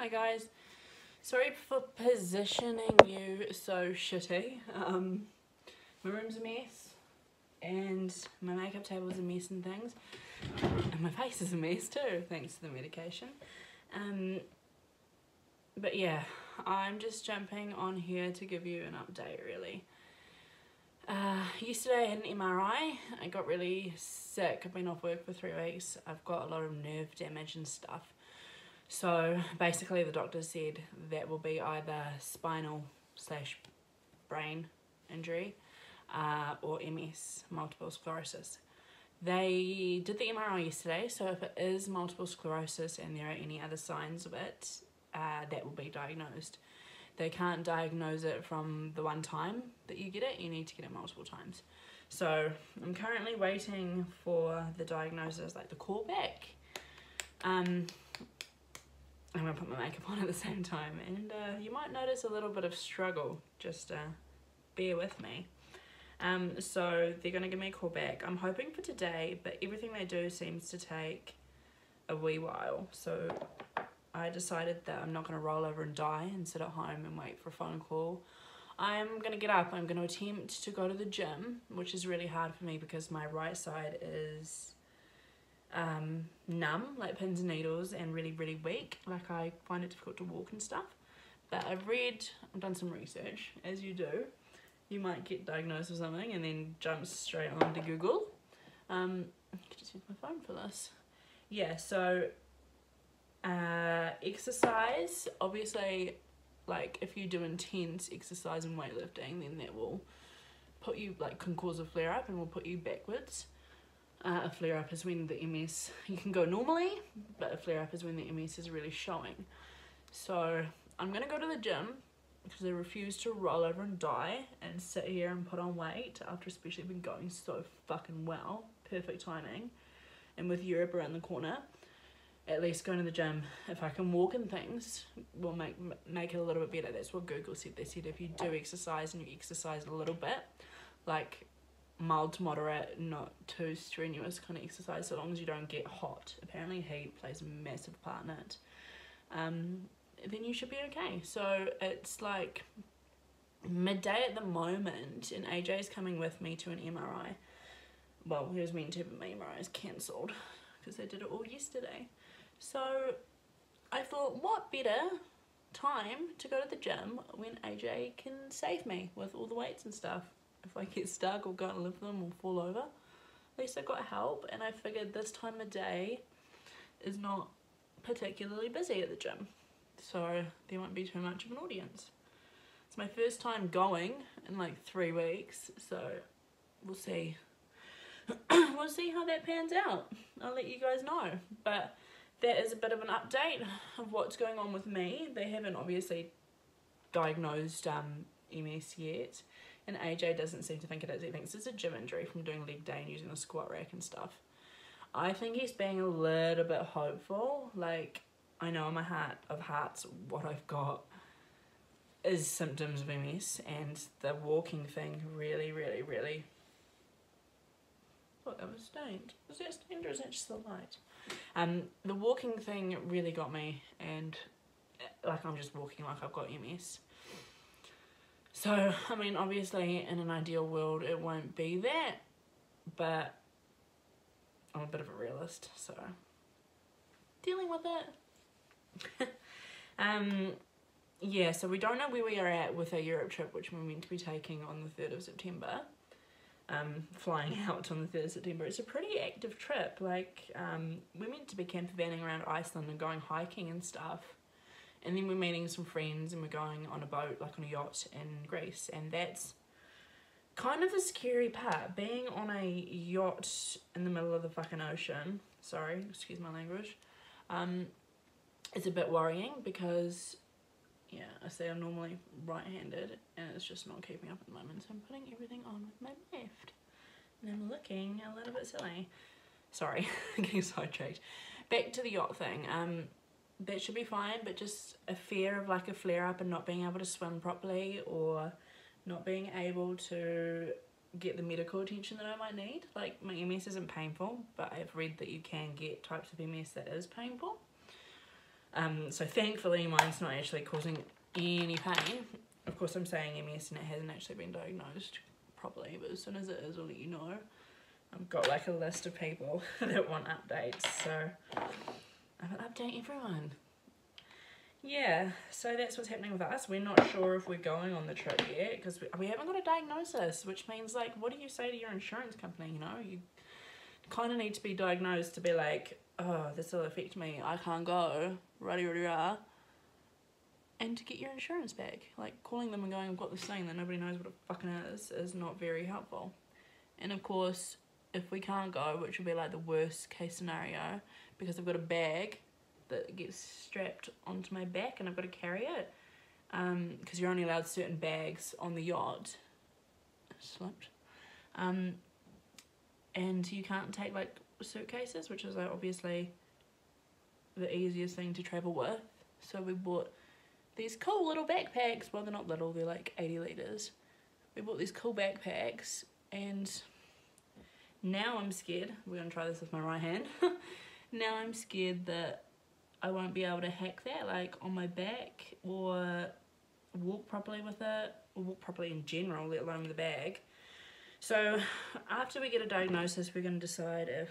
Hi guys, sorry for positioning you so shitty. My room's a mess and my makeup table's a mess and things, and my face is a mess too thanks to the medication. But yeah, I'm just jumping on here to give you an update really. Yesterday I had an MRI. I got really sick. I've been off work for 3 weeks. I've got a lot of nerve damage and stuff. So basically the doctor said that will be either spinal / brain injury or MS, multiple sclerosis. They did the MRI yesterday, so if it is multiple sclerosis and there are any other signs of it, that will be diagnosed. They can't diagnose it from the one time that you get it, you need to get it multiple times. So I'm currently waiting for the diagnosis, like the call back. I'm gonna put my makeup on at the same time, and you might notice a little bit of struggle, just bear with me. So they're gonna give me a call back. I'm hoping for today, but everything they do seems to take a wee while, so I decided that I'm not gonna roll over and die and sit at home and wait for a phone call. I'm gonna get up. I'm gonna attempt to go to the gym, which is really hard for me because my right side is numb, like pins and needles, and really weak. Like I find it difficult to walk and stuff. But I've done some research, as you do. You might get diagnosed with something and then jump straight on to Google. I could just use my phone for this. Yeah, so exercise, obviously, like if you do intense exercise and weightlifting, then that will put you, like, can cause a flare up and will put you backwards. A flare up is when the MS, you can go normally, but a flare up is when the MS is really showing. So I'm gonna go to the gym because I refuse to roll over and die and sit here and put on weight after especially been going so fucking well. Perfect timing. And with Europe around the corner, at least going to the gym, if I can walk and things, will make it a little bit better. That's what Google said. They said if you do exercise and you exercise a little bit, like mild to moderate, not too strenuous kind of exercise, so long as you don't get hot. Apparently heat plays a massive part in it. Then you should be okay. So it's like midday at the moment, and AJ's coming with me to an MRI. Well, he was meant to, but my MRI is cancelled because they did it all yesterday. So I thought, what better time to go to the gym when AJ can save me with all the weights and stuff. If I get stuck or go and lift them or fall over, at least I got help. And I figured this time of day is not particularly busy at the gym, so there won't be too much of an audience. It's my first time going in like 3 weeks, so we'll see. We'll see how that pans out. I'll let you guys know. But that is a bit of an update of what's going on with me. They haven't obviously diagnosed MS yet, and AJ doesn't seem to think it is. He thinks it's a gym injury from doing leg day and using the squat rack and stuff. I think he's being a little bit hopeful. Like, I know in my heart of hearts what I've got is symptoms of MS, and the walking thing really oh, that was stained. Was that stained or is that just the light? The walking thing really got me, and like I'm just walking like I've got MS. So, I mean, obviously in an ideal world it won't be that, but I'm a bit of a realist, so dealing with it. Yeah, so we don't know where we are at with our Europe trip, which we're meant to be taking on the 3rd of September. Flying out on the 3rd of September. It's a pretty active trip. Like, we're meant to be camper vanning around Iceland and going hiking and stuff. And then we're meeting some friends and we're going on a boat, like on a yacht in Greece. And that's kind of the scary part. Being on a yacht in the middle of the fucking ocean, sorry, excuse my language, it's a bit worrying because, yeah, I say I'm normally right-handed and it's just not keeping up at the moment. So I'm putting everything on with my left. And I'm looking a little bit silly. Sorry, getting sidetracked. Back to the yacht thing. That should be fine, but just a fear of like a flare-up and not being able to swim properly or not being able to get the medical attention that I might need. Like, my MS isn't painful, but I've read that you can get types of MS that is painful. So thankfully mine's not actually causing any pain. Of course I'm saying MS and it hasn't actually been diagnosed properly, but as soon as it is, I'll let you know. I've got like a list of people that want updates, so I will update everyone. Yeah, so that's what's happening with us. We're not sure if we're going on the trip yet because we haven't got a diagnosis, which means, like, what do you say to your insurance company? You know, you kind of need to be diagnosed to be like, oh, this will affect me, I can't go, rah-de-rah-de-rah, and to get your insurance back. Like, calling them and going, I've got this thing that nobody knows what it fucking is not very helpful. And of course, if we can't go, which would be like the worst case scenario, because I've got a bag that gets strapped onto my back and I've got to carry it, because you're only allowed certain bags on the yacht. Slipped. And you can't take like suitcases, which is like obviously the easiest thing to travel with. So we bought these cool little backpacks. Well, they're not little, they're like 80 litres. We bought these cool backpacks, and now I'm scared. We're gonna try this with my right hand. Now I'm scared that I won't be able to hack that, like on my back, or walk properly with it, or walk properly in general, let alone with the bag. So after we get a diagnosis, we're going to decide if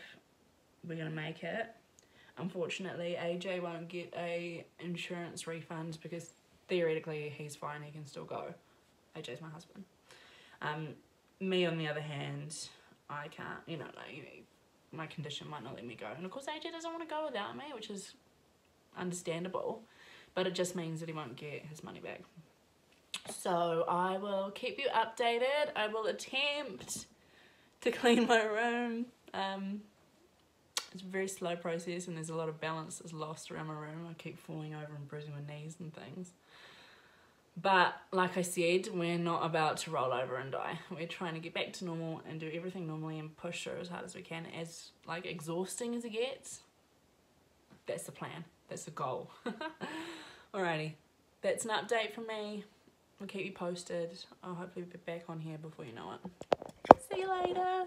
we're going to make it. Unfortunately, AJ won't get a insurance refund because theoretically he's fine, he can still go. AJ's my husband. Me on the other hand, I can't, you know, like, my condition might not let me go. And of course AJ doesn't want to go without me, which is understandable, but it just means that he won't get his money back. So I will keep you updated. I will attempt to clean my room. It's a very slow process and there's a lot of balance that's lost around my room. I keep falling over and bruising my knees and things. But like I said, we're not about to roll over and die. We're trying to get back to normal and do everything normally and push through as hard as we can, as like exhausting as it gets. That's the plan. That's the goal. Alrighty, that's an update from me. I'll keep you posted. I'll hopefully be back on here before you know it. See you later.